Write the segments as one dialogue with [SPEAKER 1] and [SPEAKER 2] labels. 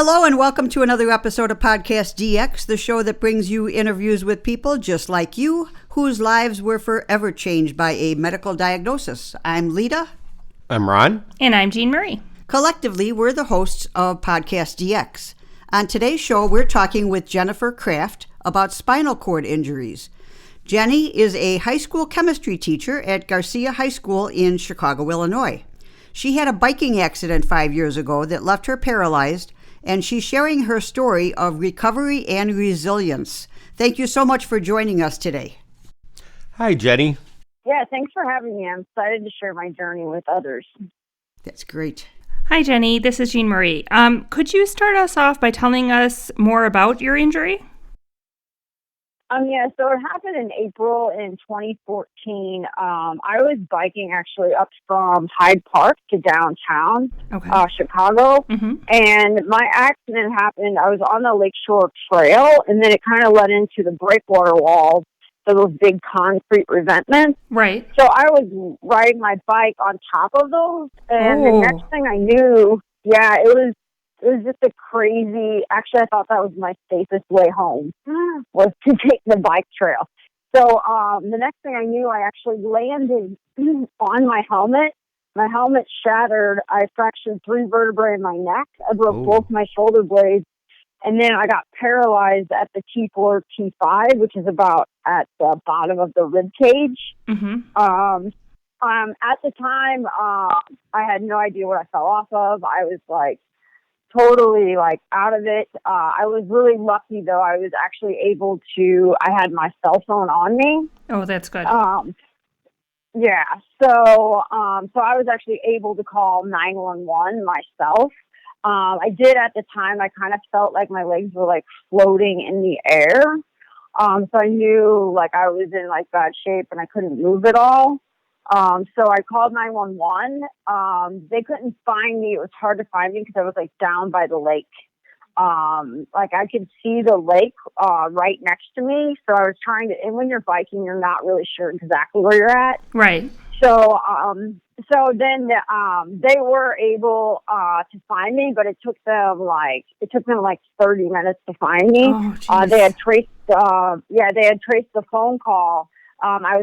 [SPEAKER 1] Hello and welcome to another episode of PodcastDX, the show that brings you interviews with people just like you, whose lives were forever changed by a medical diagnosis. I'm Lita.
[SPEAKER 2] I'm Ron.
[SPEAKER 3] And I'm Jean Marie.
[SPEAKER 1] Collectively, we're the hosts of PodcastDX. On today's show, we're talking with Jennifer Kraft about spinal cord injuries. Jenny is a high school chemistry teacher at Garcia High School in Chicago, Illinois. She had a biking accident 5 years ago that left her paralyzed, and she's sharing her story of recovery and resilience. Thank you so much for joining us today.
[SPEAKER 2] Hi, Jenny.
[SPEAKER 4] Yeah, thanks for having me. I'm excited to share my journey with others.
[SPEAKER 1] That's great.
[SPEAKER 3] Hi, Jenny. This is Jean Marie. Could you start us off by telling us more about your injury?
[SPEAKER 4] So it happened in April in 2014. I was biking actually up from Hyde Park to downtown Chicago, and my accident happened. I was on the Lakeshore Trail, and then it kind of led into the breakwater walls, so those big concrete revetments.
[SPEAKER 3] Right.
[SPEAKER 4] So I was riding my bike on top of those, and the next thing I knew, it was just a crazy, actually I thought that was my safest way home, was to take the bike trail. So the next thing I knew, I actually landed on my helmet. My helmet shattered. I fractured 3 vertebrae in my neck. I broke both my shoulder blades. And then I got paralyzed at the T4, T5, which is about at the bottom of the rib cage. At the time, I had no idea what I fell off of. I was totally out of it. I was really lucky though. I was actually able to, I had my cell phone on me.
[SPEAKER 3] Oh, that's good.
[SPEAKER 4] So I was actually able to call 911 myself. I did at the time, I kind of felt like my legs were floating in the air. So I knew I was in bad shape and I couldn't move at all. So I called 911. They couldn't find me. It was hard to find me because I was down by the lake. I could see the lake right next to me. So I was trying to, and when you're biking, you're not really sure exactly where you're at.
[SPEAKER 3] Right.
[SPEAKER 4] So then they were able to find me, but it took them 30 minutes to find me.
[SPEAKER 3] Oh,
[SPEAKER 4] they had traced the phone call. I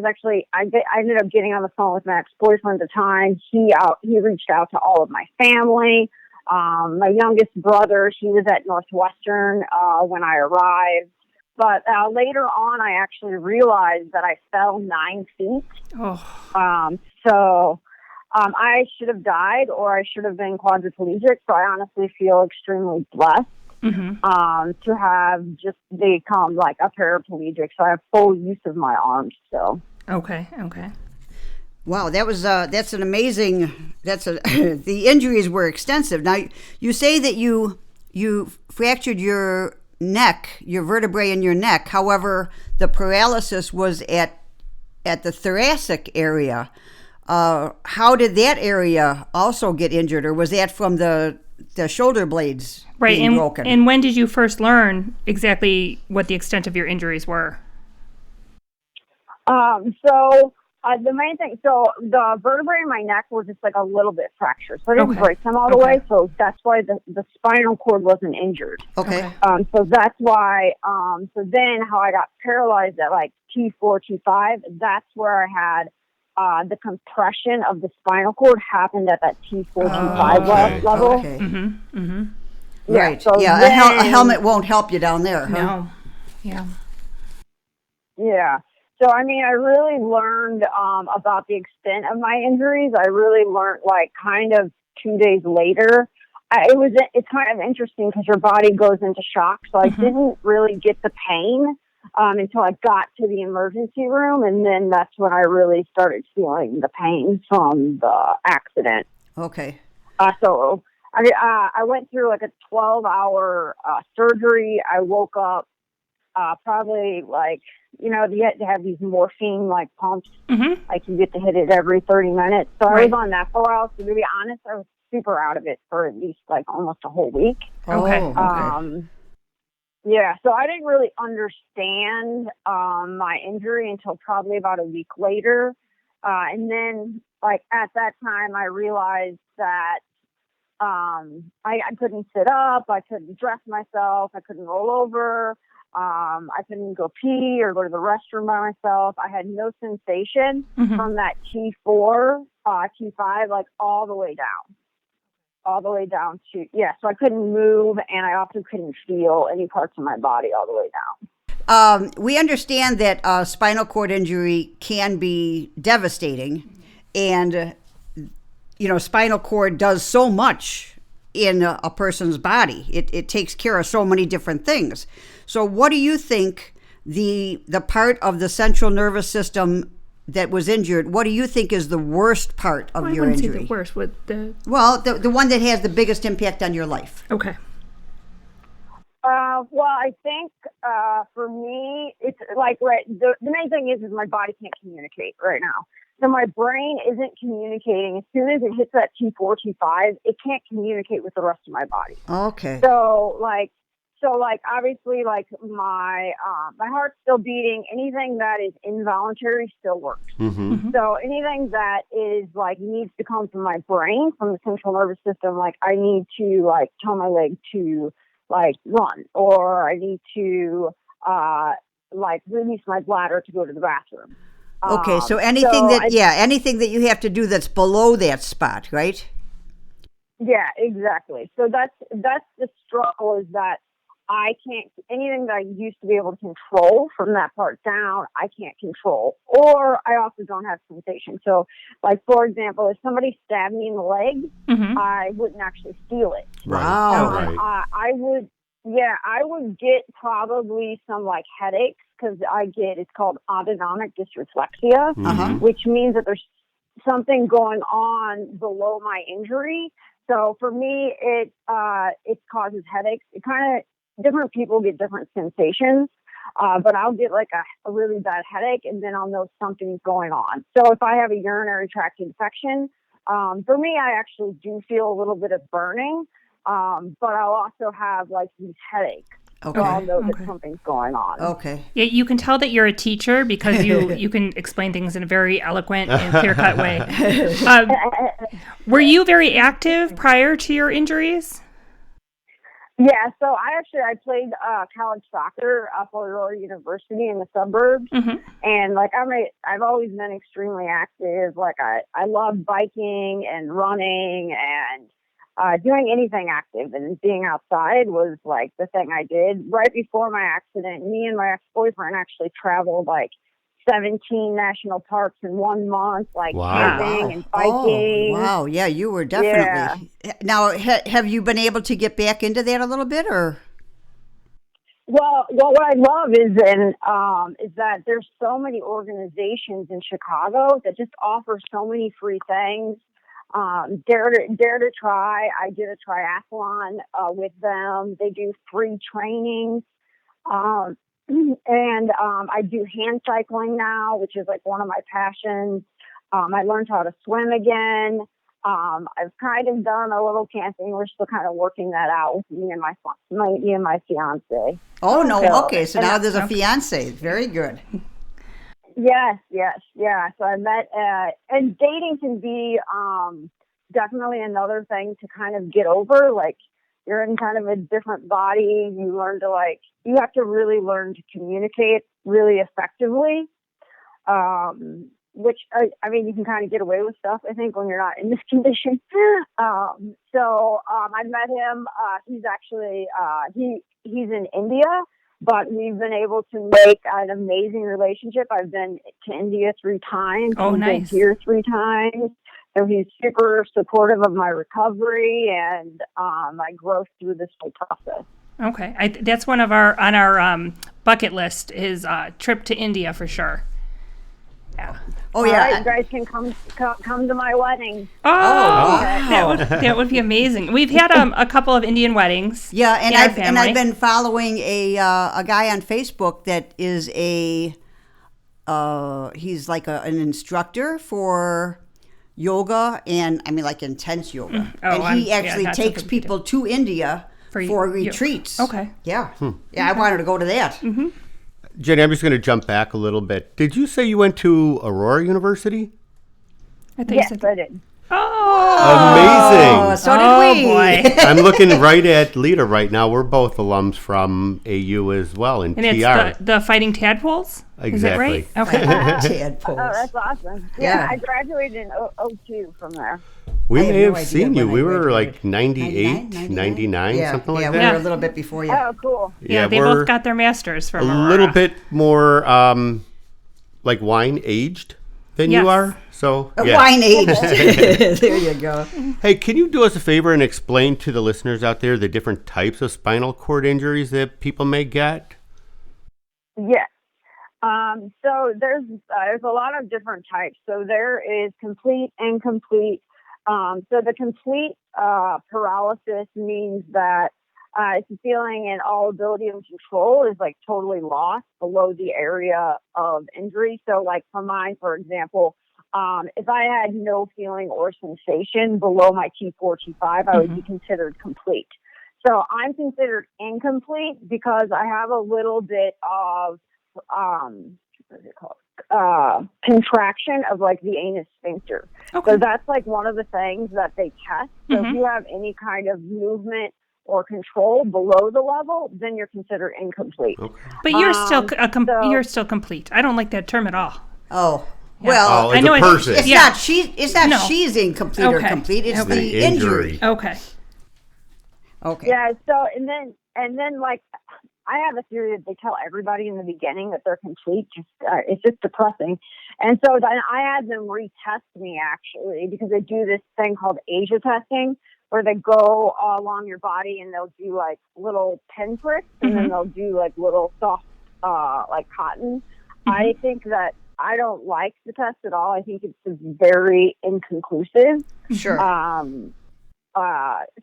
[SPEAKER 4] ended up getting on the phone with my ex-boyfriend at the time. He reached out to all of my family. My youngest brother, he was at Northwestern when I arrived. But later on, I actually realized that I fell 9 feet. So I should have died or I should have been quadriplegic. So I honestly feel extremely blessed to have just become a paraplegic. So I have full use of my arms still.
[SPEAKER 3] Okay.
[SPEAKER 1] Wow, that's an amazing. The injuries were extensive. Now you say that you fractured your neck, your vertebrae in your neck. However, the paralysis was at the thoracic area. How did that area also get injured, or was that from the shoulder blades being broken?
[SPEAKER 3] And when did you first learn exactly what the extent of your injuries were?
[SPEAKER 4] The main thing, the vertebrae in my neck were just a little bit fractured. So I didn't break them all the way. So that's why the spinal cord wasn't injured.
[SPEAKER 1] Okay.
[SPEAKER 4] So that's why, so then how I got paralyzed at T4, T5, that's where I had the compression of the spinal cord happened at that T4, T5 level.
[SPEAKER 1] Okay.
[SPEAKER 4] Yeah,
[SPEAKER 1] right.
[SPEAKER 4] So
[SPEAKER 1] a helmet won't help you down there, huh?
[SPEAKER 3] No. Yeah.
[SPEAKER 4] Yeah. So, I really learned about the extent of my injuries. I really learned kind of 2 days later. It's kind of interesting because your body goes into shock. So I didn't really get the pain until I got to the emergency room. And then that's when I really started feeling the pain from the accident.
[SPEAKER 1] Okay.
[SPEAKER 4] So I went through a 12-hour surgery. I woke up probably you had to have these morphine pumps. You get to hit it every 30 minutes. So I was on that for a while. So to be honest, I was super out of it for at least almost a whole week.
[SPEAKER 3] Okay.
[SPEAKER 4] So I didn't really understand my injury until probably about a week later. And then at that time I realized that I couldn't sit up. I couldn't dress myself. I couldn't roll over. I couldn't go pee or go to the restroom by myself. I had no sensation from that T4, T5, like all the way down to, so I couldn't move, and I also couldn't feel any parts of my body all the way down.
[SPEAKER 1] We understand that spinal cord injury can be devastating, and spinal cord does so much in a person's body. It takes care of so many different things. So what do you think the part of the central nervous system that was injured, what do you think is the worst part of your injury? I wouldn't say the
[SPEAKER 3] worst.
[SPEAKER 1] Well, the one that has the biggest impact on your life.
[SPEAKER 3] Okay.
[SPEAKER 4] Well, I think for me, it's like the main thing is my body can't communicate right now. So my brain isn't communicating. As soon as it hits that T4, T5, it can't communicate with the rest of my body.
[SPEAKER 1] Okay.
[SPEAKER 4] So obviously, like my heart's still beating. Anything that is involuntary still works.
[SPEAKER 2] Mm-hmm.
[SPEAKER 4] So anything that is like needs to come from my brain, from the central nervous system, like I need to like tell my leg to like run, or I need to like release my bladder to go to the bathroom.
[SPEAKER 1] Okay, so anything anything that you have to do that's below that spot, right?
[SPEAKER 4] Yeah, exactly. So that's the struggle, is that I can't, anything that I used to be able to control from that part down, I can't control. Or I also don't have sensation. So, like, for example, if somebody stabbed me in the leg, I wouldn't actually feel it.
[SPEAKER 1] Wow.
[SPEAKER 2] Right.
[SPEAKER 4] I would get probably some, like, headaches, because it's called autonomic dysreflexia, which means that there's something going on below my injury. So for me, it causes headaches. It kind of, different people get different sensations, but I'll get like a really bad headache, and then I'll know something's going on. So if I have a urinary tract infection, for me, I actually do feel a little bit of burning, but I'll also have like these headaches.
[SPEAKER 1] Okay.
[SPEAKER 4] So I'll know that something's going on.
[SPEAKER 1] Okay.
[SPEAKER 3] Yeah, you can tell that you're a teacher because you can explain things in a very eloquent and clear-cut way. Were you very active prior to your injuries?
[SPEAKER 4] Yeah, so I played college soccer for Aurora University in the suburbs, and like I've always been extremely active. Like I love biking and running and doing anything active, and being outside was like the thing I did. Right before my accident, me and my ex-boyfriend actually traveled like 17 national parks in 1 month, like camping and biking.
[SPEAKER 1] Oh, wow. Yeah, you were definitely. Yeah. Now, have you been able to get back into that a little bit, or?
[SPEAKER 4] Well, what I love is that there's so many organizations in Chicago that just offer so many free things. Dare to Try. I did a triathlon with them. They do free trainings. And I do hand cycling now, which is like one of my passions. I learned how to swim again. I've kind of done a little camping. We're still kind of working that out with me and my fiance.
[SPEAKER 1] Oh no! Okay, so now there's a fiance. Very good.
[SPEAKER 4] Yes. So I met, and dating can be definitely another thing to kind of get over. Like, you're in kind of a different body. You have to really learn to communicate really effectively. Which, I mean, you can kind of get away with stuff, I think, when you're not in this condition. So I met him. He's actually, he's in India, but we've been able to make an amazing relationship. I've been to India 3 times.
[SPEAKER 3] Oh,
[SPEAKER 4] He's
[SPEAKER 3] nice.
[SPEAKER 4] been here 3 times. So he's super supportive of my recovery and my growth through this whole process.
[SPEAKER 3] Okay, that's one of our bucket list is trip to India for sure. Yeah.
[SPEAKER 1] Oh yeah,
[SPEAKER 4] right, you guys can come to my wedding.
[SPEAKER 3] Oh,
[SPEAKER 1] wow.
[SPEAKER 3] that would be amazing. We've had a couple of Indian weddings.
[SPEAKER 1] Yeah, and
[SPEAKER 3] in our
[SPEAKER 1] I've been following a guy on Facebook that is he's like an instructor for yoga, and I mean like intense yoga. And he actually takes people to India for retreats.
[SPEAKER 3] Okay.
[SPEAKER 1] Yeah. Yeah, I wanted to go to that.
[SPEAKER 3] Mm-hmm.
[SPEAKER 2] Jenny, I'm just going to jump back a little bit. Did you say you went to Aurora University?
[SPEAKER 3] I think
[SPEAKER 4] Yes, I did.
[SPEAKER 3] Oh,
[SPEAKER 2] Amazing.
[SPEAKER 1] So did we.
[SPEAKER 3] Boy.
[SPEAKER 2] I'm looking right at Lita right now. We're both alums from AU as well in
[SPEAKER 3] And
[SPEAKER 2] TR.
[SPEAKER 3] it's the Fighting Tadpoles? Is that right?
[SPEAKER 2] Exactly.
[SPEAKER 3] Okay.
[SPEAKER 1] Tadpoles.
[SPEAKER 4] Oh, that's awesome.
[SPEAKER 1] Yeah.
[SPEAKER 4] I graduated in '02 from there.
[SPEAKER 2] We
[SPEAKER 1] I have
[SPEAKER 2] may
[SPEAKER 1] no
[SPEAKER 2] have
[SPEAKER 1] idea
[SPEAKER 2] seen you.
[SPEAKER 1] when I
[SPEAKER 2] We were
[SPEAKER 1] graduated.
[SPEAKER 2] like 98, 99,
[SPEAKER 1] Yeah,
[SPEAKER 2] something like
[SPEAKER 1] yeah,
[SPEAKER 2] that.
[SPEAKER 1] we were a little bit before you.
[SPEAKER 4] Oh, cool.
[SPEAKER 3] Yeah, they
[SPEAKER 2] we're
[SPEAKER 3] both got their masters from
[SPEAKER 2] a
[SPEAKER 3] Aurora.
[SPEAKER 2] little bit more like wine aged than
[SPEAKER 3] Yes.
[SPEAKER 2] you are. So yeah.
[SPEAKER 1] Wine aged. There you go.
[SPEAKER 2] Hey, can you do us a favor and explain to the listeners out there the different types of spinal cord injuries that people may get?
[SPEAKER 4] Yes. So there's a lot of different types. So there is complete, incomplete. So the complete paralysis means that it's a feeling and all ability and control is like totally lost below the area of injury. So like for mine, for example, if I had no feeling or sensation below my T4, T5, I would be considered complete. So I'm considered incomplete because I have a little bit of what is it called? Contraction of like the anus sphincter.
[SPEAKER 3] Okay.
[SPEAKER 4] So that's like one of the things that they test. So if you have any kind of movement or control below the level, then you're considered incomplete.
[SPEAKER 2] Okay.
[SPEAKER 3] But you're still you're
[SPEAKER 4] so-
[SPEAKER 3] still complete. I don't like that term at all.
[SPEAKER 1] Oh.
[SPEAKER 3] Yeah.
[SPEAKER 1] Well,
[SPEAKER 2] Oh, it's
[SPEAKER 3] I know
[SPEAKER 2] a
[SPEAKER 3] it-
[SPEAKER 2] person.
[SPEAKER 1] it's
[SPEAKER 3] yeah.
[SPEAKER 1] not
[SPEAKER 3] No.
[SPEAKER 1] she's incomplete or
[SPEAKER 3] Okay.
[SPEAKER 1] complete. It's
[SPEAKER 3] Okay.
[SPEAKER 1] the injury.
[SPEAKER 3] Okay.
[SPEAKER 1] Okay.
[SPEAKER 4] Yeah. So and then like I have a theory that they tell everybody in the beginning that they're complete. Just it's just depressing. And so then I had them retest me actually because they do this thing called Asia testing where they go all along your body and they'll do like little pin pricks and then they'll do like little soft like cotton. I think that I don't like the test at all. I think it's just very inconclusive.
[SPEAKER 1] Sure.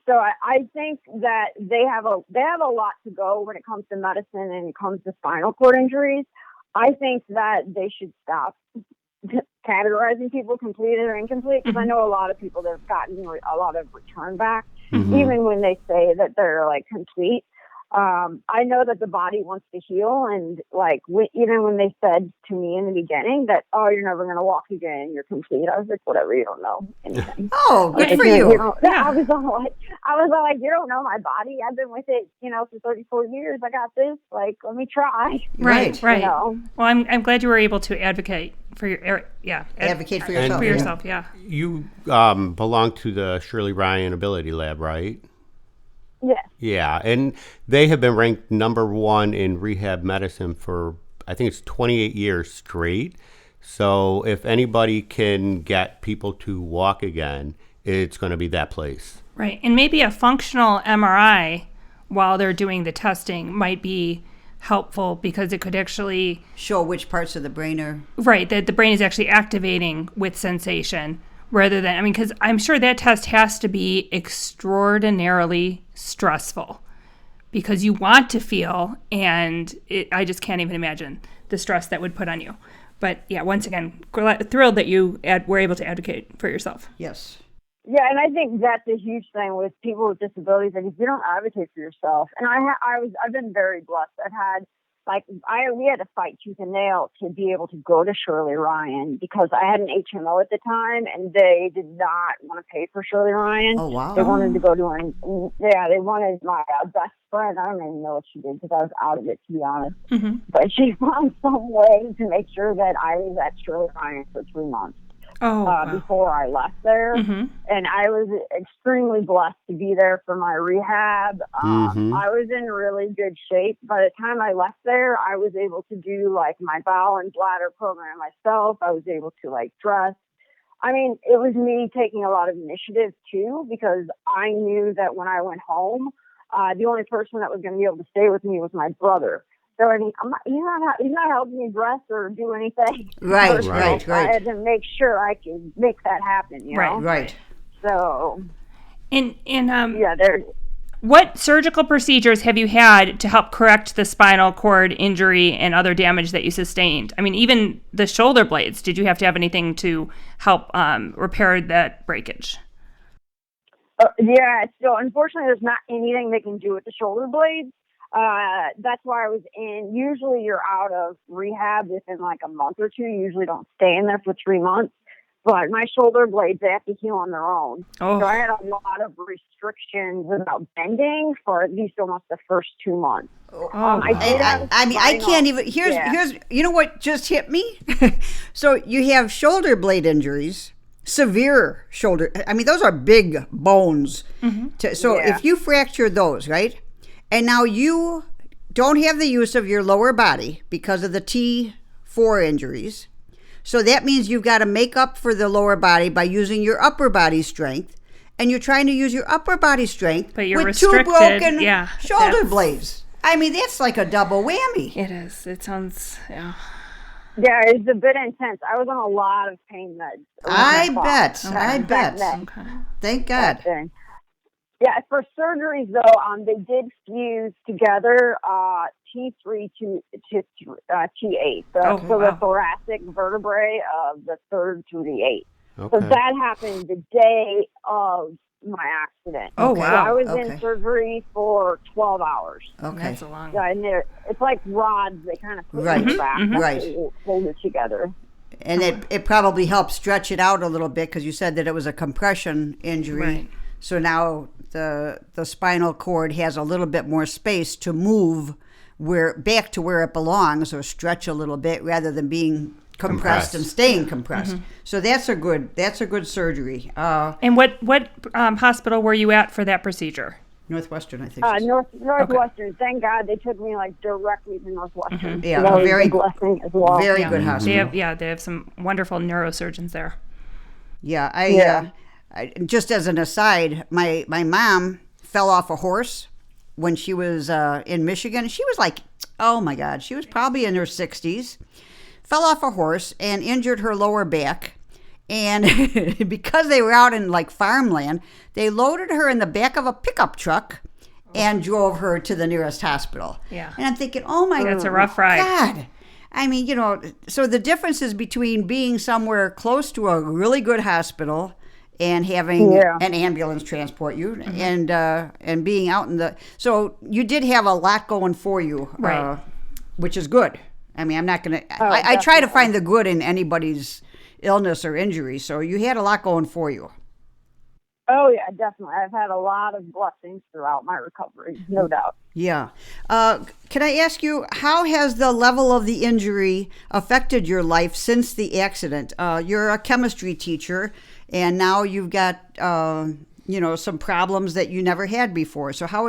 [SPEAKER 4] So I think that they have a lot to go when it comes to medicine and it comes to spinal cord injuries. I think that they should stop categorizing people complete or incomplete because I know a lot of people that have gotten a lot of return back, even when they say that they're like complete. I know that the body wants to heal, and like even when they said to me in the beginning that, "Oh, you're never going to walk again, you're complete," I was like, "Whatever, you don't know anything."
[SPEAKER 1] Oh, good
[SPEAKER 4] Like,
[SPEAKER 1] for
[SPEAKER 4] you
[SPEAKER 1] you.
[SPEAKER 4] know, I was like, "You don't know my body. I've been with it, for 34 years. I got this. Like, let me try."
[SPEAKER 3] Right.
[SPEAKER 4] You know?
[SPEAKER 3] Well, I'm glad you were able to advocate for your
[SPEAKER 1] Advocate for yourself.
[SPEAKER 3] for yourself. Yeah.
[SPEAKER 2] You belong to the Shirley Ryan Ability Lab, right?
[SPEAKER 4] Yes.
[SPEAKER 2] Yeah, and they have been ranked number 1 in rehab medicine for, I think it's 28 years straight. So if anybody can get people to walk again, it's going to be that place.
[SPEAKER 3] Right. And maybe a functional MRI while they're doing the testing might be helpful because it could actually
[SPEAKER 1] Show which parts of the brain are.
[SPEAKER 3] right, that the brain is actually activating with sensation rather than, because I'm sure that test has to be extraordinarily stressful because you want to feel, and I just can't even imagine the stress that would put on you. But yeah, once again, thrilled that you were able to advocate for yourself.
[SPEAKER 1] Yes.
[SPEAKER 4] Yeah, and I think that's a huge thing with people with disabilities. Like, if you don't advocate for yourself, and I've been very blessed. I've had we had to fight tooth and nail to be able to go to Shirley Ryan because I had an HMO at the time, and they did not want to pay for Shirley Ryan.
[SPEAKER 1] Oh, wow.
[SPEAKER 4] They wanted to go to they wanted my best friend. I don't even know what she did because I was out of it, to be honest. But she found some way to make sure that I was at Shirley Ryan for 3 months. Before I left there. And I was extremely blessed to be there for my rehab. I was in really good shape. By the time I left there, I was able to do like my bowel and bladder program myself. I was able to like dress. I mean, it was me taking a lot of initiative too, because I knew that when I went home, the only person that was going to be able to stay with me was my brother. So I mean, he's not helping me dress or do anything.
[SPEAKER 1] Right.
[SPEAKER 4] I had to make sure I could make that happen. You know?
[SPEAKER 1] Right.
[SPEAKER 4] So.
[SPEAKER 3] There's. What surgical procedures have you had to help correct the spinal cord injury and other damage that you sustained? I mean, even the shoulder blades. Did you have to have anything to help repair that breakage?
[SPEAKER 4] Yeah. So unfortunately, there's not anything they can do with the shoulder blades. That's why I was in. Usually you're out of rehab within like a month or two. You usually don't stay in there for 3 months. But my shoulder blades, they have to heal on their own.
[SPEAKER 3] Oh.
[SPEAKER 4] So I had a lot of restrictions about bending for at least almost the first 2 months. I did have
[SPEAKER 1] I can't even. Here's you know what just hit me. So you have shoulder blade injuries, severe shoulder. I mean, those are big bones. So if you fracture those, right, and now you don't have the use of your lower body because of the T4 injuries. So that means you've got to make up for the lower body by using your upper body strength, and you're trying to use your upper body strength
[SPEAKER 3] but you're
[SPEAKER 1] with 2 broken shoulder
[SPEAKER 3] that's...
[SPEAKER 1] blades. I mean, that's like a double whammy.
[SPEAKER 3] It is. It sounds,
[SPEAKER 4] Yeah, it's a bit intense. I was on a lot of pain meds.
[SPEAKER 1] I bet.
[SPEAKER 3] Okay.
[SPEAKER 1] Thank God.
[SPEAKER 4] Yeah, for surgeries though, they did fuse together T3 to T8, so the thoracic vertebrae of the 3rd through the 8th.
[SPEAKER 2] Okay.
[SPEAKER 4] So that happened the day of my accident.
[SPEAKER 3] Oh,
[SPEAKER 1] Okay.
[SPEAKER 3] wow.
[SPEAKER 4] So I was in surgery for 12 hours.
[SPEAKER 1] Okay.
[SPEAKER 3] That's a long.
[SPEAKER 4] Yeah, and it's like rods. They kind of put
[SPEAKER 1] Right.
[SPEAKER 4] in the back.
[SPEAKER 1] Right.
[SPEAKER 4] Hold it together.
[SPEAKER 1] And it probably helped stretch it out a little bit because you said that it was a compression injury.
[SPEAKER 3] Right.
[SPEAKER 1] So now the spinal cord has a little bit more space to move back to where it belongs, or stretch a little bit rather than being compressed and staying compressed. So that's a good surgery.
[SPEAKER 3] And what hospital were you at for that procedure?
[SPEAKER 1] Northwestern, I think.
[SPEAKER 4] Northwestern. Okay. Thank God they took me like directly to Northwestern.
[SPEAKER 1] Yeah,
[SPEAKER 4] that was
[SPEAKER 1] very
[SPEAKER 4] a blessing as well.
[SPEAKER 1] Very good hospital.
[SPEAKER 3] They have some wonderful neurosurgeons there.
[SPEAKER 1] Yeah, I just as an aside, my mom fell off a horse when she was in Michigan. She was like, oh my God, she was probably in her 60s. Fell off a horse and injured her lower back. And because they were out in like farmland, they loaded her in the back of a pickup truck and drove her to the nearest hospital.
[SPEAKER 3] Yeah.
[SPEAKER 1] And I'm thinking, oh my God.
[SPEAKER 3] That's a rough ride.
[SPEAKER 1] God. I mean, so the difference is between being somewhere close to a really good hospital and having an ambulance transport you and being out in the... So you did have a lot going for you,
[SPEAKER 3] right.
[SPEAKER 1] Which is good. I mean, I'm not going to... I try to find the good in anybody's illness or injury, so you had a lot going for you.
[SPEAKER 4] Oh, yeah, definitely. I've had a lot of blessings throughout my recovery, no doubt.
[SPEAKER 1] Yeah. Can I ask you, how has the level of the injury affected your life since the accident? You're a chemistry teacher, and now you've got, some problems that you never had before. So how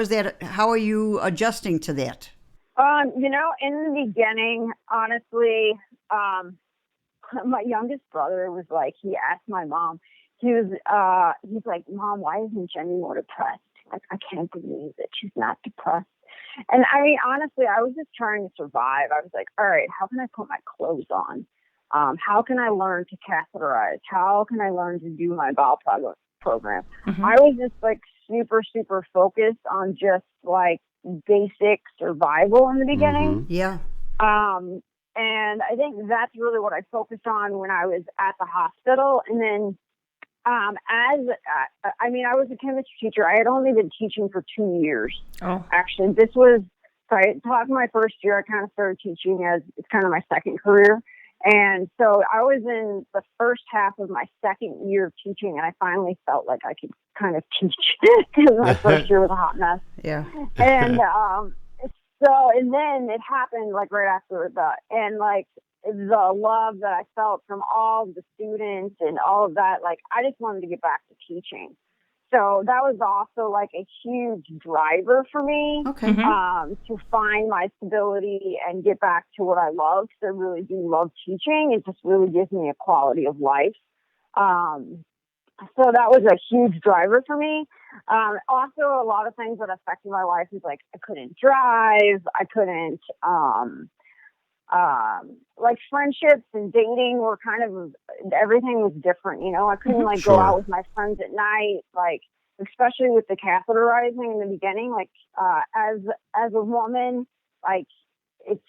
[SPEAKER 1] are you adjusting to that?
[SPEAKER 4] In the beginning, honestly, my youngest brother was like, he asked my mom, he's like, Mom, why isn't Jenny more depressed? Like, I can't believe that she's not depressed. And I mean, honestly, I was just trying to survive. I was like, all right, how can I put my clothes on? How can I learn to catheterize? How can I learn to do my bowel program? Mm-hmm. I was just like super, super focused on just like basic survival in the beginning.
[SPEAKER 1] Mm-hmm. Yeah.
[SPEAKER 4] And I think that's really what I focused on when I was at the hospital. And then, I was a chemistry teacher. I had only been teaching for 2 years.
[SPEAKER 3] Oh.
[SPEAKER 4] Actually, I taught my first year. I kind of started teaching as it's kind of my second career. And so I was in the first half of my second year of teaching, and I finally felt like I could kind of teach because my first year was a hot mess.
[SPEAKER 1] Yeah.
[SPEAKER 4] And, and then it happened like right after that. And like the love that I felt from all the students and all of that, like I just wanted to get back to teaching. So that was also like a huge driver for me,
[SPEAKER 1] okay.
[SPEAKER 4] To find my stability and get back to what I love. Because I really do love teaching. It just really gives me a quality of life. So that was a huge driver for me. Also, a lot of things that affected my life is like I couldn't drive. I couldn't, like friendships and dating were kind of, everything was different, I couldn't go out with my friends at night, like, especially with the catheterizing in the beginning, like, as a woman, like, it's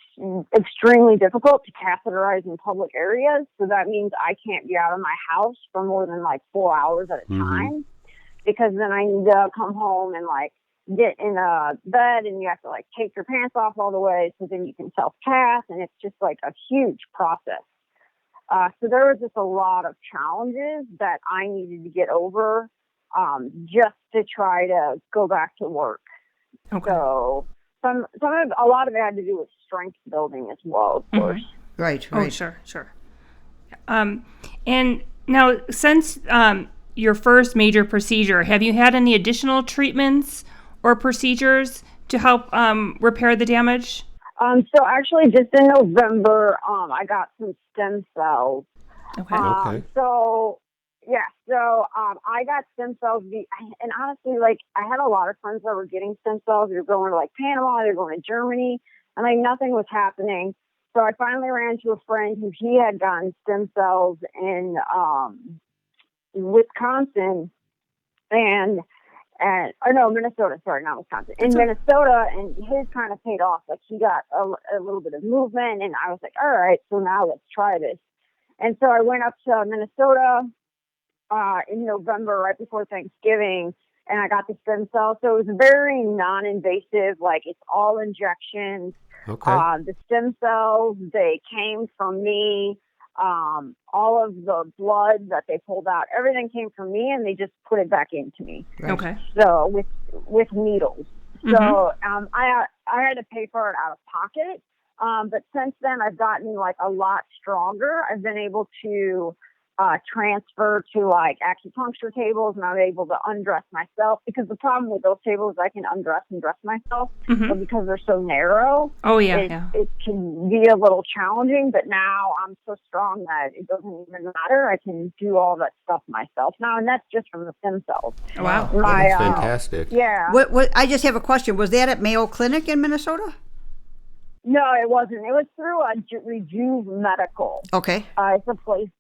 [SPEAKER 4] extremely difficult to catheterize in public areas. So that means I can't be out of my house for more than like 4 hours at a time, because then I need to come home and like get in a bed, and you have to like take your pants off all the way so then you can self-cath, and it's just like a huge process. So there was just a lot of challenges that I needed to get over just to try to go back to work.
[SPEAKER 3] Okay.
[SPEAKER 4] So a lot of it had to do with strength building as well, of course.
[SPEAKER 1] Right.
[SPEAKER 3] Oh, sure. And now, since your first major procedure, have you had any additional treatments or procedures to help repair the damage?
[SPEAKER 4] So actually, just in November, I got some stem cells.
[SPEAKER 3] Okay.
[SPEAKER 2] Okay.
[SPEAKER 4] So I got stem cells, and honestly, like, I had a lot of friends that were getting stem cells. They were going to, like, Panama, they were going to Germany, and, like, nothing was happening. So I finally ran into a friend who he had gotten stem cells in Wisconsin, Minnesota. Sorry, not Wisconsin. In Minnesota, and his kind of paid off. Like, he got a little bit of movement, and I was like, all right, so now let's try this. And so I went up to Minnesota in November, right before Thanksgiving, and I got the stem cells. So it was very non-invasive. Like, it's all injections.
[SPEAKER 2] Okay.
[SPEAKER 4] The stem cells, they came from me. All of the blood that they pulled out, everything came from me, and they just put it back into me.
[SPEAKER 1] Right.
[SPEAKER 3] Okay.
[SPEAKER 4] So with needles. So I had to pay for it out of pocket. But since then, I've gotten, like, a lot stronger. I've been able to transfer to, like, acupuncture tables, and I'm able to undress myself, because the problem with those tables, I can undress and dress myself, but because they're so narrow, it can be a little challenging. But now I'm so strong that it doesn't even matter. I can do all that stuff myself now, and that's just from the stem cells.
[SPEAKER 3] Wow.
[SPEAKER 2] That's fantastic.
[SPEAKER 4] Yeah.
[SPEAKER 1] What? I just have a question. Was that at Mayo Clinic in Minnesota?
[SPEAKER 4] No, it wasn't. It was through Rejuve Medical.
[SPEAKER 1] Okay.
[SPEAKER 4] It's a place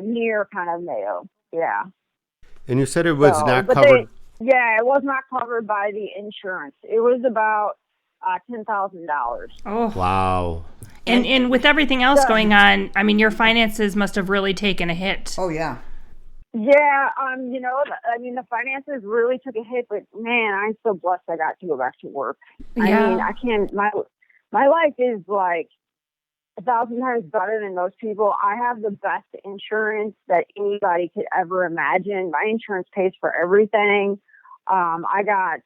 [SPEAKER 4] near kind of Mayo. Yeah.
[SPEAKER 2] And you said it was not
[SPEAKER 4] but
[SPEAKER 2] covered.
[SPEAKER 4] it was not covered by the insurance. It was about $10,000.
[SPEAKER 3] Oh.
[SPEAKER 2] Wow.
[SPEAKER 3] And with everything else going on, I mean, your finances must have really taken a hit.
[SPEAKER 1] Oh, yeah.
[SPEAKER 4] Yeah, the finances really took a hit, but man, I'm so blessed I got to go back to work.
[SPEAKER 3] Yeah.
[SPEAKER 4] I mean, I can't. My life is like 1,000 times better than most people. I have the best insurance that anybody could ever imagine. My insurance pays for everything. I got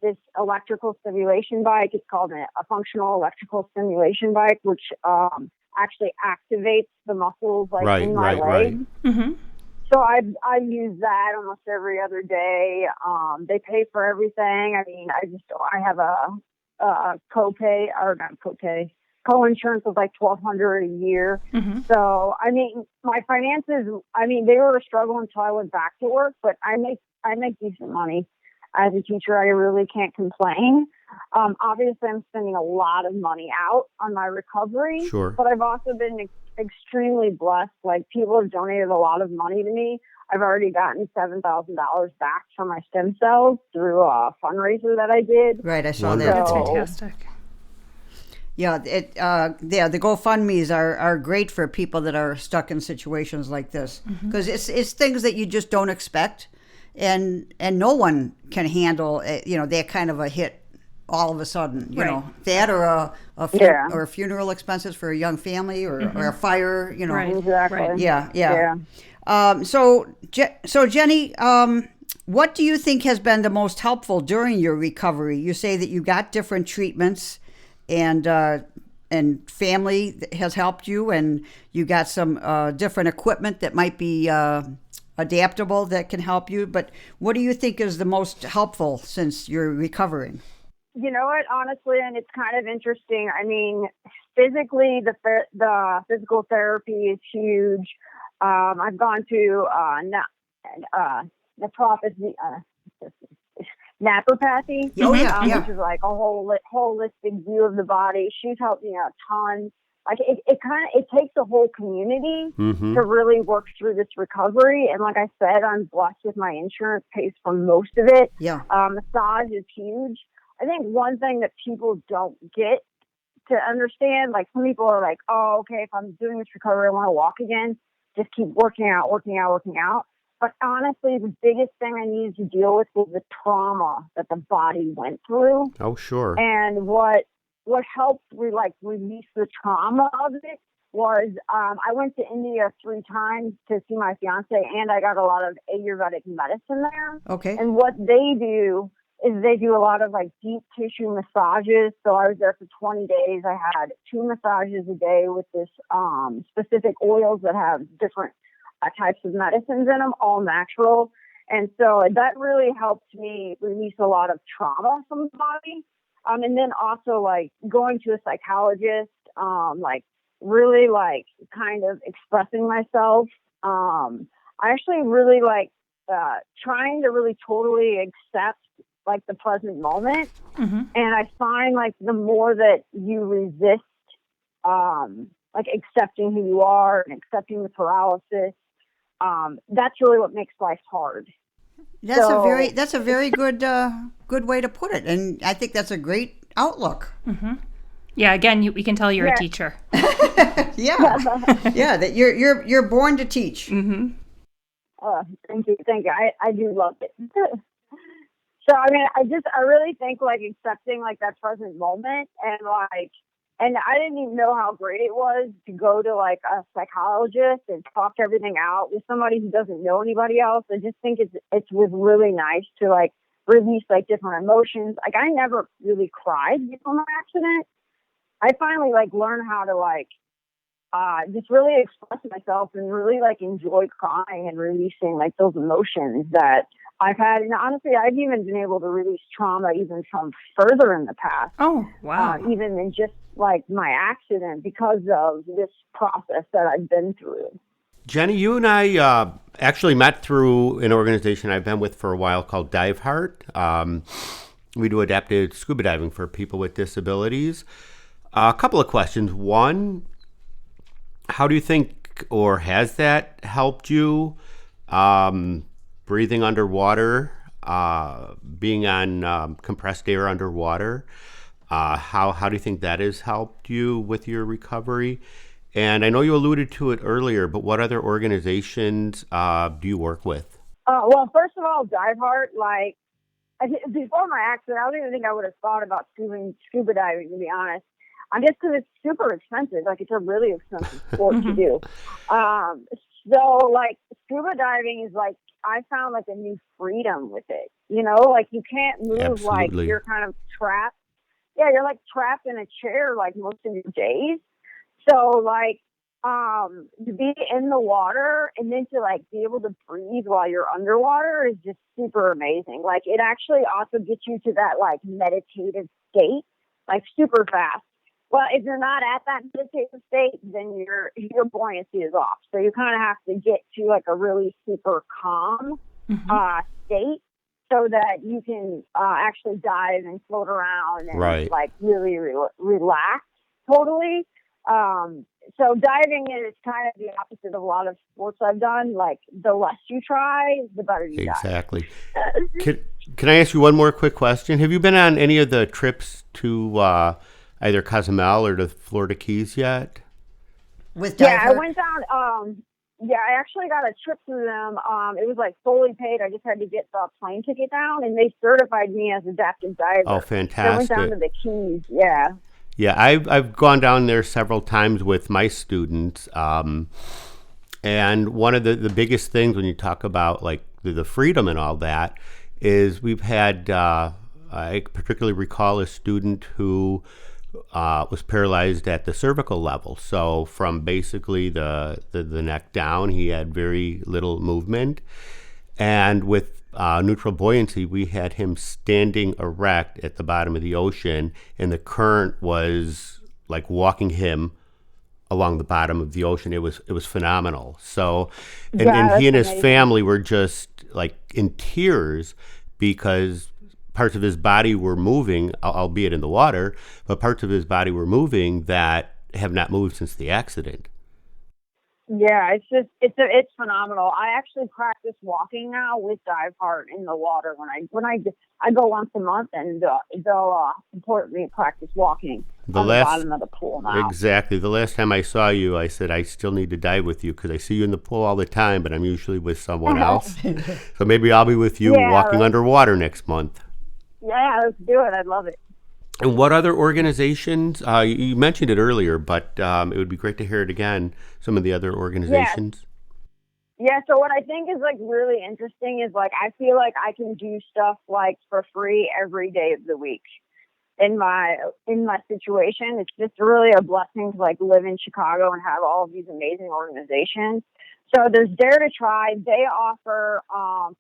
[SPEAKER 4] this electrical stimulation bike. It's called a functional electrical stimulation bike, which actually activates the muscles in my legs.
[SPEAKER 2] Right.
[SPEAKER 3] Mm-hmm.
[SPEAKER 4] So I use that almost every other day. They pay for everything. I mean, I have a co-insurance of like $1,200 a year.
[SPEAKER 3] Mm-hmm.
[SPEAKER 4] So I mean, my finances, they were a struggle until I went back to work, but I make decent money as a teacher. I really can't complain. Obviously, I'm spending a lot of money out on my recovery.
[SPEAKER 2] Sure.
[SPEAKER 4] But I've also been extremely blessed. Like, people have donated a lot of money to me. I've already gotten $7,000 back from my stem cells through a fundraiser that I did.
[SPEAKER 1] Right, I saw
[SPEAKER 2] Wonderful.
[SPEAKER 1] that.
[SPEAKER 3] That's
[SPEAKER 4] So-
[SPEAKER 3] fantastic.
[SPEAKER 1] Yeah, the GoFundMe's are great for people that are stuck in situations like this, because it's things that you just don't expect, and no one can handle that kind of a hit all of a sudden. You know, that or a funeral expenses for a young family, or a fire.
[SPEAKER 3] Right.
[SPEAKER 4] Exactly.
[SPEAKER 3] Right.
[SPEAKER 1] Yeah. So Jenny, what do you think has been the most helpful during your recovery? You say that you got different treatments, and family has helped you, and you got some different equipment that might be adaptable that can help you. But what do you think is the most helpful since you're recovering?
[SPEAKER 4] You know what? Honestly, and it's kind of interesting. I mean, physically, the physical therapy is huge. I've gone to naturopathy, which is like a holistic view of the body. She's helped me a ton. Like, it takes a whole community to really work through this recovery. And like I said, I'm blessed with my insurance pays for most of it.
[SPEAKER 1] Yeah.
[SPEAKER 4] Massage is huge. I think one thing that people don't get to understand, like, some people are like, oh, okay, if I'm doing this recovery, I want to walk again. Just keep working out. But honestly, the biggest thing I needed to deal with was the trauma that the body went through.
[SPEAKER 2] Oh, sure.
[SPEAKER 4] And what helped release the trauma of it was I went to India 3 times to see my fiance, and I got a lot of Ayurvedic medicine there.
[SPEAKER 1] Okay.
[SPEAKER 4] And what they do is they do a lot of like deep tissue massages. So I was there for 20 days. I had 2 massages a day with this specific oils that have different types of medicines in them, all natural. And so that really helped me release a lot of trauma from the body. And then also like going to a psychologist, like really like kind of expressing myself. I actually really like trying to really totally accept like the present moment.
[SPEAKER 3] Mm-hmm.
[SPEAKER 4] And I find like the more that you resist like accepting who you are and accepting the paralysis, that's really what makes life hard.
[SPEAKER 1] That's a very good way to put it, and I think that's a great outlook.
[SPEAKER 3] Mm-hmm. Yeah, again, we can tell you're a teacher.
[SPEAKER 1] Yeah, yeah, that you're born to teach.
[SPEAKER 3] Mm-hmm.
[SPEAKER 4] Thank you. I do love it. So I mean, I really think like accepting like that present moment and I didn't even know how great it was to go to like a psychologist and talk everything out with somebody who doesn't know anybody else. I just think it was really nice to like release like different emotions. Like I never really cried before my accident. I finally like learned how to like just really express myself and really like enjoy crying and releasing like those emotions that I've had. And honestly, I've even been able to release trauma even from further in the past.
[SPEAKER 3] Oh, wow.
[SPEAKER 4] Even in just like my accident because of this process that I've been through.
[SPEAKER 2] Jenny, you and I actually met through an organization I've been with for a while called Dive Heart. We do adaptive scuba diving for people with disabilities. A couple of questions. One, how do you think, or has that helped you breathing underwater, being on compressed air underwater? How do you think that has helped you with your recovery? And I know you alluded to it earlier, but what other organizations do you work with?
[SPEAKER 4] Well, first of all, Dive Heart, like before my accident, I don't even think I would have thought about scuba diving, to be honest. I guess because it's super expensive. Like it's a really expensive sport to do. So like scuba diving is like, I found like a new freedom with it. You know, like you can't move.
[SPEAKER 2] Absolutely.
[SPEAKER 4] Like you're kind of trapped. Yeah, you're like trapped in a chair like most of your days. So like to be in the water and then to like be able to breathe while you're underwater is just super amazing. Like it actually also gets you to that like meditative state, like super fast. Well, if you're not at that meditative state, then your buoyancy is off. So you kind of have to get to like a really super calm state so that you can actually dive and float around and like really relax totally. So diving is kind of the opposite of a lot of sports I've done. Like the less you try, the better you dive.
[SPEAKER 2] Exactly. Can I ask you one more quick question? Have you been on any of the trips to either Cozumel or the Florida Keys yet?
[SPEAKER 1] With Dive Heart?
[SPEAKER 4] I went down. I actually got a trip through them. It was like fully paid. I just had to get the plane ticket down, and they certified me as adaptive diver.
[SPEAKER 2] Oh, fantastic!
[SPEAKER 4] So I went down to the Keys. Yeah.
[SPEAKER 2] Yeah, I've gone down there several times with my students, and one of the biggest things when you talk about like the freedom and all that is we've had. I particularly recall a student who was paralyzed at the cervical level. So from basically the neck down, he had very little movement. And with neutral buoyancy, we had him standing erect at the bottom of the ocean, and the current was like walking him along the bottom of the ocean. It was phenomenal. So, and he and his family were just like in tears because parts of his body were moving, albeit in the water, but parts of his body were moving that have not moved since the accident.
[SPEAKER 4] Yeah, it's phenomenal. I actually practice walking now with Dive Heart in the water when I go once a month, and they'll support me practice walking on the bottom of the pool now.
[SPEAKER 2] Exactly. The last time I saw you, I said I still need to dive with you because I see you in the pool all the time, but I'm usually with someone else. So maybe I'll be with you walking underwater next month.
[SPEAKER 4] Yeah, let's do it. I'd love it.
[SPEAKER 2] And what other organizations? You mentioned it earlier, but it would be great to hear it again. Some of the other organizations.
[SPEAKER 4] Yeah, so what I think is like really interesting is like I feel like I can do stuff like for free every day of the week. In my situation, it's just really a blessing to like live in Chicago and have all of these amazing organizations. So there's Dare to Try. They offer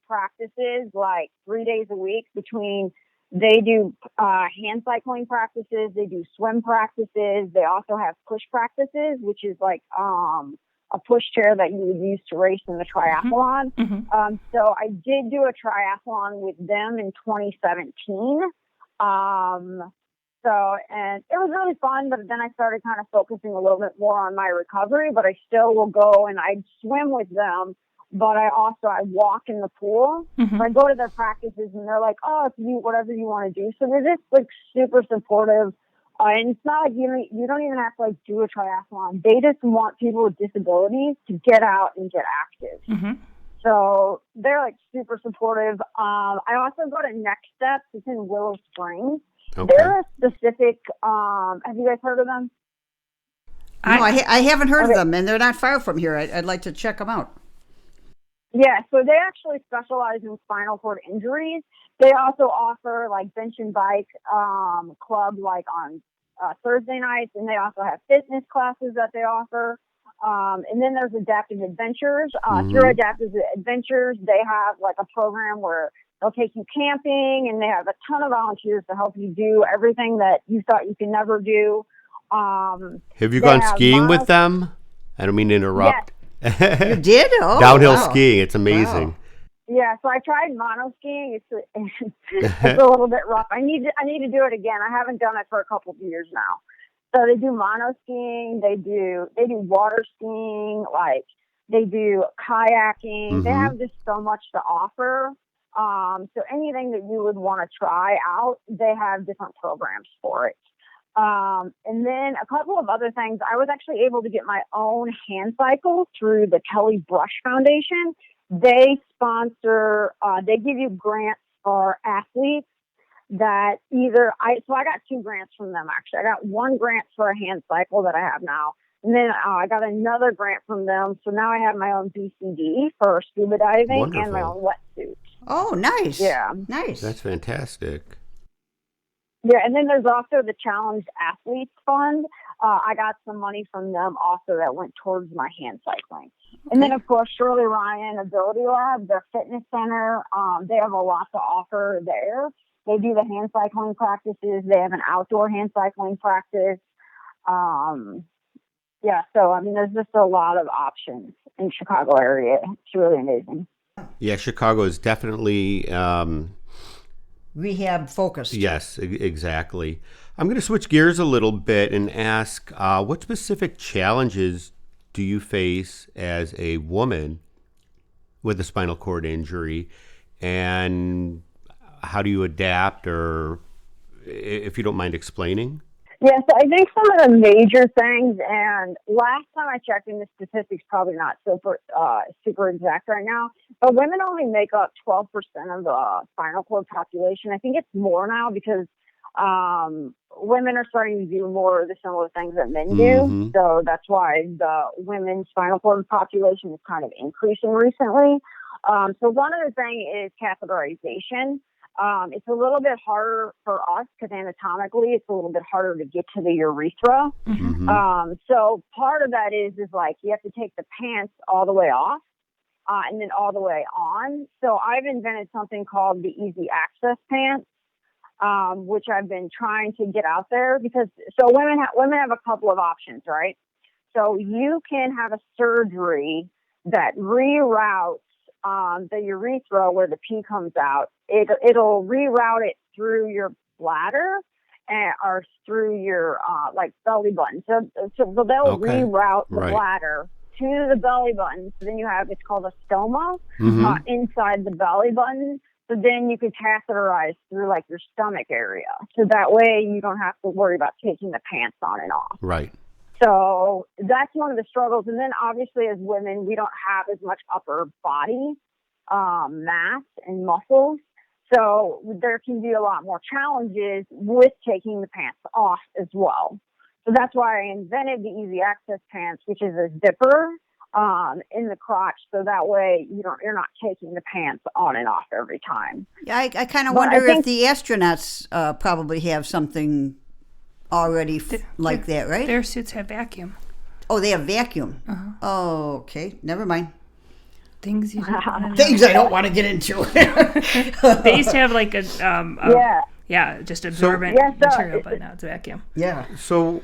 [SPEAKER 4] practices like 3 days a week between. They do hand cycling practices. They do swim practices. They also have push practices, which is like a push chair that you would use to race in the triathlon.
[SPEAKER 3] Mm-hmm.
[SPEAKER 4] So I did do a triathlon with them in 2017. And it was really fun, but then I started kind of focusing a little bit more on my recovery, but I still will go and I'd swim with them, but I walk in the pool.
[SPEAKER 3] Mm-hmm.
[SPEAKER 4] So I go to their practices and they're like, oh, it's you, whatever you want to do. So they're just like super supportive. And it's not like you don't even have to like do a triathlon. They just want people with disabilities to get out and get active.
[SPEAKER 3] Mm-hmm.
[SPEAKER 4] So they're like super supportive. I also go to Next Steps. It's in Willow Springs.
[SPEAKER 2] Okay.
[SPEAKER 4] They're a specific, have you guys heard of them?
[SPEAKER 1] No, I haven't heard of them, and they're not far from here. I'd like to check them out.
[SPEAKER 4] Yeah, so they actually specialize in spinal cord injuries. They also offer like bench and bike club like on Thursday nights, and they also have fitness classes that they offer. And then there's Adaptive Adventures. Through Adaptive Adventures, they have like a program where they'll take you camping, and they have a ton of volunteers to help you do everything that you thought you could never do.
[SPEAKER 2] Have you gone skiing with them? I don't mean to interrupt.
[SPEAKER 4] Yes.
[SPEAKER 1] You did? Oh,
[SPEAKER 2] Downhill
[SPEAKER 1] wow.
[SPEAKER 2] skiing. It's amazing.
[SPEAKER 1] Wow.
[SPEAKER 4] Yeah, so I tried mono skiing. It's a little bit rough. I need to do it again. I haven't done it for a couple of years now. So they do mono skiing. They do water skiing. Like they do kayaking.
[SPEAKER 2] Mm-hmm.
[SPEAKER 4] They have just so much to offer. So anything that you would want to try out, they have different programs for it. And then a couple of other things. I was actually able to get my own hand cycle through the Kelly Brush Foundation. They sponsor, they give you grants for athletes that I got 2 grants from them, actually. I got 1 grant for a hand cycle that I have now. And then I got another grant from them. So now I have my own BCD for scuba diving.
[SPEAKER 2] Wonderful.
[SPEAKER 4] And my own wetsuit.
[SPEAKER 1] Oh, nice.
[SPEAKER 4] Yeah.
[SPEAKER 1] Nice.
[SPEAKER 2] That's fantastic.
[SPEAKER 4] Yeah, and then there's also the Challenged Athletes Fund. I got some money from them also that went towards my hand cycling. Okay. And then, of course, Shirley Ryan Ability Lab, their fitness center, they have a lot to offer there. They do the hand cycling practices. They have an outdoor hand cycling practice. Yeah, so, I mean, there's just a lot of options in Chicago area. It's really amazing.
[SPEAKER 2] Yeah, Chicago is definitely...
[SPEAKER 1] rehab focused.
[SPEAKER 2] Yes, exactly. I'm going to switch gears a little bit and ask, what specific challenges do you face as a woman with a spinal cord injury, and how do you adapt, or if you don't mind explaining?
[SPEAKER 4] Yeah, so I think some of the major things, and last time I checked, and the statistics probably not super exact right now, but women only make up 12% of the spinal cord population. I think it's more now because women are starting to do more of the similar things that men do.
[SPEAKER 2] Mm-hmm.
[SPEAKER 4] So that's why the women's spinal cord population is kind of increasing recently. So one of the things is catheterization. It's a little bit harder for us because anatomically it's a little bit harder to get to the urethra.
[SPEAKER 2] Mm-hmm.
[SPEAKER 4] So part of that is like you have to take the pants all the way off and then all the way on. So I've invented something called the Easy Access Pants, which I've been trying to get out there because women have a couple of options, right? So you can have a surgery that reroutes the urethra where the pee comes out. It'll reroute it through your bladder or through your like belly button. So they'll reroute the bladder to the belly button. So then you have, it's called a stoma inside the belly button. So then you could catheterize through like your stomach area. So that way you don't have to worry about taking the pants on and off.
[SPEAKER 2] Right.
[SPEAKER 4] So that's one of the struggles. And then obviously as women, we don't have as much upper body mass and muscles. So there can be a lot more challenges with taking the pants off as well. So that's why I invented the Easy Access pants, which is a zipper in the crotch, so that way you're not taking the pants on and off every time.
[SPEAKER 1] Yeah, I kind of wonder if the astronauts probably have something already like that, right?
[SPEAKER 3] Their suits have vacuum.
[SPEAKER 1] Oh, they have vacuum. Oh, okay. Never mind.
[SPEAKER 3] Things you don't want to know.
[SPEAKER 1] Things I don't want to get into.
[SPEAKER 3] They used to have like just absorbent material, but now it's vacuum.
[SPEAKER 1] Yeah.
[SPEAKER 2] So,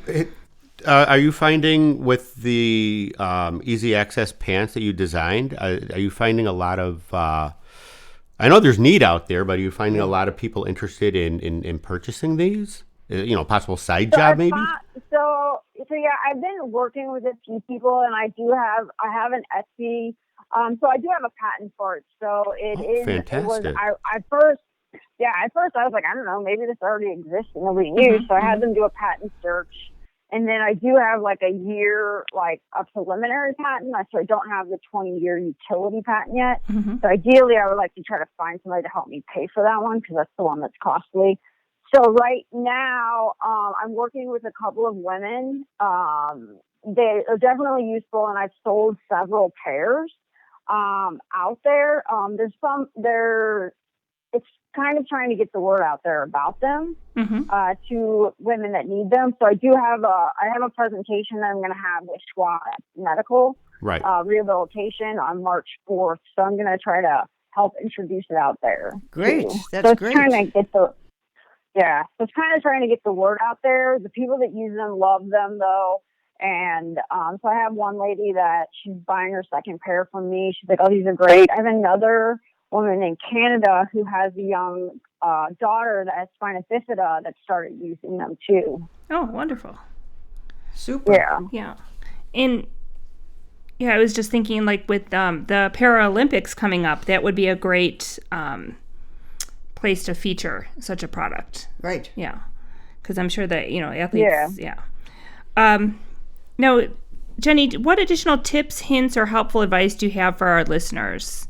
[SPEAKER 2] are you finding with the Easy Access pants that you designed, are you finding a lot of, I know there's need out there, but are you finding a lot of people interested in purchasing these? Possible side job maybe?
[SPEAKER 4] So yeah, I've been working with a few people, and I have an Etsy. So I do have a patent for it. So
[SPEAKER 2] fantastic.
[SPEAKER 4] At first I was like, I don't know, maybe this already exists and nobody knew. So I had them do a patent search. And then I do have like a year, like a preliminary patent. So I don't have the 20-year utility patent yet. So ideally I would like to try to find somebody to help me pay for that one, because that's the one that's costly. So right now, I'm working with a couple of women. They are definitely useful, and I've sold several pairs out there. It's kind of trying to get the word out there about them to women that need them. So I have a presentation that I'm going to have with Schwab Medical Rehabilitation on March 4th. So I'm going to try to help introduce it out there.
[SPEAKER 1] Great.
[SPEAKER 4] Too.
[SPEAKER 1] That's great.
[SPEAKER 4] So it's kind of trying to get the word out there. The people that use them love them, though. And so I have one lady that she's buying her second pair from me. She's like, oh, these are great. I have another woman in Canada who has a young daughter that has spina bifida that started using them, too.
[SPEAKER 3] Oh, wonderful.
[SPEAKER 1] Super.
[SPEAKER 3] Yeah. And I was just thinking, like, with the Paralympics coming up, that would be a great place to feature such a product.
[SPEAKER 1] Right.
[SPEAKER 3] Yeah. Because I'm sure that, athletes, Now, Jenny, what additional tips, hints, or helpful advice do you have for our listeners?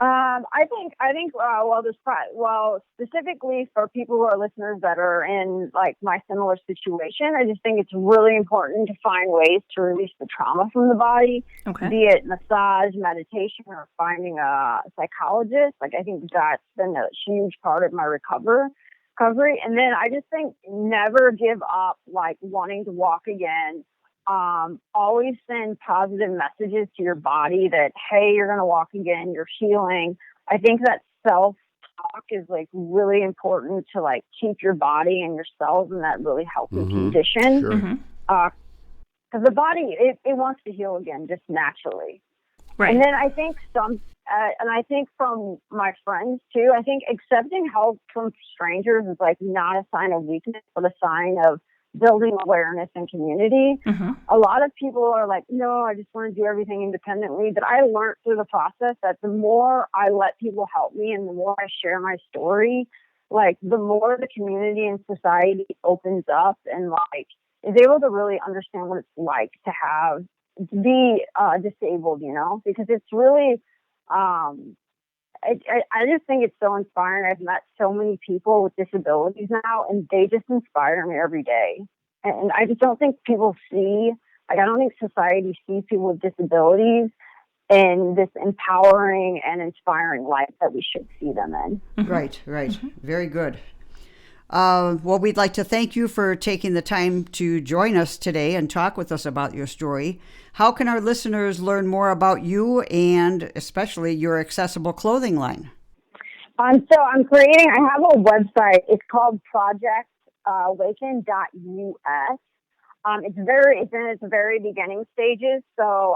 [SPEAKER 4] I think specifically for people who are listeners that are in like my similar situation, I just think it's really important to find ways to release the trauma from the body, be it massage, meditation, or finding a psychologist. Like, I think that's been a huge part of my recovery. And then I just think never give up, like, wanting to walk again. Always send positive messages to your body that, hey, you're going to walk again, you're healing. I think that self-talk is like really important to like keep your body and your cells in that really healthy condition.
[SPEAKER 2] Sure.
[SPEAKER 4] Because the body, it wants to heal again just naturally.
[SPEAKER 3] Right.
[SPEAKER 4] And then I think and I think from my friends too, I think accepting help from strangers is like not a sign of weakness, but a sign of building awareness and community. A lot of people are like, no, I just want to do everything independently. But I learned through the process that the more I let people help me and the more I share my story, like the more the community and society opens up and like is able to really understand what it's like to be disabled, because it's really, I just think it's so inspiring. I've met so many people with disabilities now, and they just inspire me every day. And I just don't think people I don't think society sees people with disabilities in this empowering and inspiring life that we should see them in.
[SPEAKER 1] Right. Very good. Well, we'd like to thank you for taking the time to join us today and talk with us about your story. How can our listeners learn more about you and especially your accessible clothing line?
[SPEAKER 4] So I have a website. It's called PodcastDX. It's in its very beginning stages. So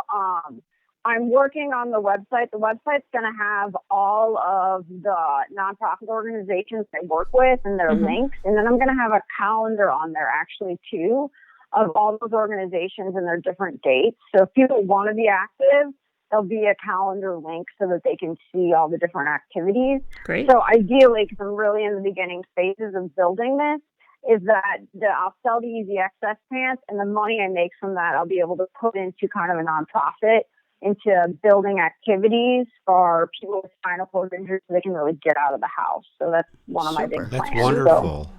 [SPEAKER 4] I'm working on the website. The website's going to have all of the nonprofit organizations I work with and their links. And then I'm going to have a calendar on there actually too of all those organizations and their different dates. So if people want to be active, there'll be a calendar link so that they can see all the different activities.
[SPEAKER 3] Great.
[SPEAKER 4] So ideally, because I'm really in the beginning phases of building this, is that I'll sell the Easy Access pants, and the money I make from that I'll be able to put into kind of a nonprofit into building activities for people with spinal cord injuries so they can really get out of the house. So that's one of my big
[SPEAKER 1] Super.
[SPEAKER 4] plans.
[SPEAKER 2] That's wonderful.
[SPEAKER 4] So,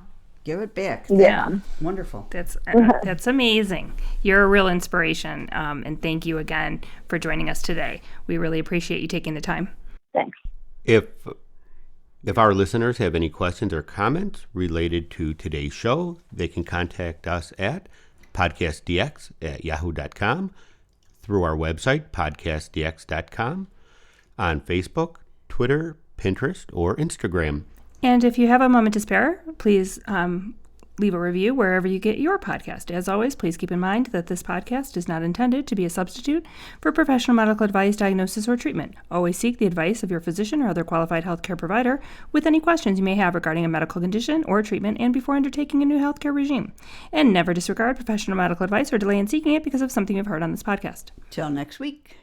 [SPEAKER 1] Give it back.
[SPEAKER 4] yeah.
[SPEAKER 1] Wonderful.
[SPEAKER 3] That's amazing. You're a real inspiration. And thank you again for joining us today. We really appreciate you taking the time.
[SPEAKER 4] Thanks.
[SPEAKER 2] If our listeners have any questions or comments related to today's show, they can contact us at podcastdx@yahoo.com, through our website, podcastdx.com, on Facebook, Twitter, Pinterest, or Instagram.
[SPEAKER 3] And if you have a moment to spare, please leave a review wherever you get your podcast. As always, please keep in mind that this podcast is not intended to be a substitute for professional medical advice, diagnosis, or treatment. Always seek the advice of your physician or other qualified healthcare provider with any questions you may have regarding a medical condition or treatment and before undertaking a new healthcare regime. And never disregard professional medical advice or delay in seeking it because of something you've heard on this podcast.
[SPEAKER 1] Till next week.